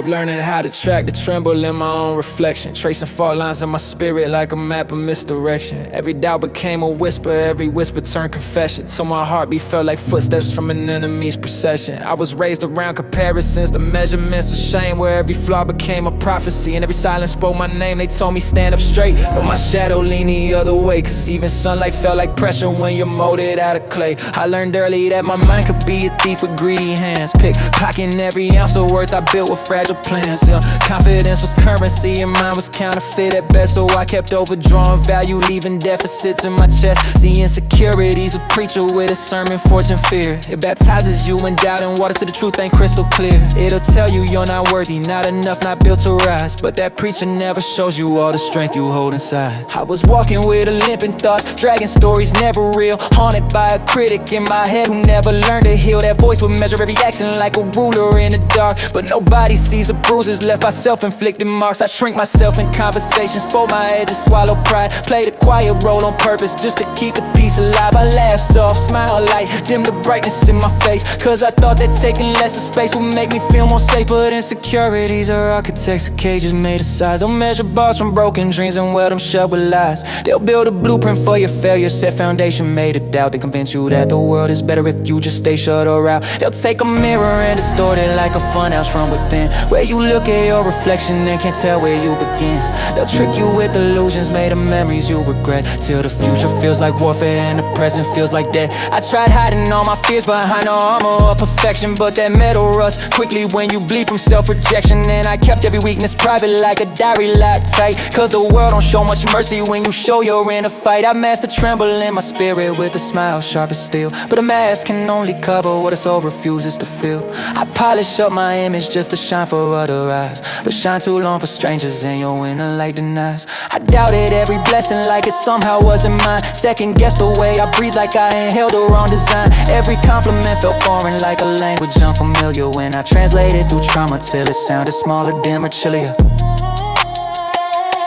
up learning how to track the tremble in my own reflection, tracing fault lines in my spirit like a map of misdirection. Every doubt became a whisper, every whisper turned confession, so my heartbeat felt like footsteps from an enemy's procession. I was raised around comparisons, the measurements of shame, where every flaw became a prophecy, and every silence spoke my name. They told me stand up straight, but my shadow leaned the other way, cause even sunlight felt like pressure when you're molded out of clay. I learned early that my mind could be a thief with greedy hands, pickpocketing every ounce of worth I built with fragile plans. Confidence was currency and mine was counterfeit at best, so I kept overdrawing value, leaving deficits in my chest. See, insecurity's a preacher with a sermon, fortune fear. It baptizes you in doubt and water till the truth ain't crystal clear. It'll tell you you're not worthy, not enough, not built to rise, but that preacher never shows you all the strength you hold inside. I was walking with a limp in thoughts, dragging stories never real, haunted by a critic in my head who never learned to heal. That voice would measure every action like a ruler in the dark, but nobody sees the bruises left by self-inflicted marks. I shrink myself in conversations, fold my edges, swallow pride, played a quiet role on purpose just to keep the peace alive. I laugh soft, smile light, dim the brightness in my face, cause I thought that taking less of space would make me feel more safe. But insecurities are architects of cages made of size. They'll measure bars from broken dreams and weld them shut with lies. They'll build a blueprint for your failure, set foundation made of doubt. They convince you that the world is better if you just stay shut or out. They'll take a mirror and distort it like a funhouse from within, where you look at your reflection and can't tell where you begin. They'll trick you with illusions made of memories you regret, till the future feels like warfare and the present feels like death. I tried hiding all my fears behind the armor of perfection, but that metal rusts quickly when you bleed from self-rejection. And I kept every weakness private like a diary locked tight, cause the world don't show much mercy when you show you're in a fight. I masked the tremble in my spirit with a smile sharp as steel, but a mask can only cover what a soul refuses to feel. I polish up my image just to shine for other eyes, but shine too long for strangers and your inner light denies. I doubted every blessing like it somehow wasn't mine, second guessed the way I breathe like I inhaled the wrong design. Every compliment felt foreign like a language unfamiliar when I translated through trauma till it sounded smaller, dimmer, chillier.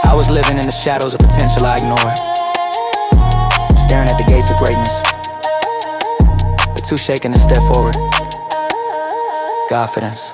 I was living in the shadows of potential I ignored, staring at the gates of greatness, but too shaken to step forward. Godfidence.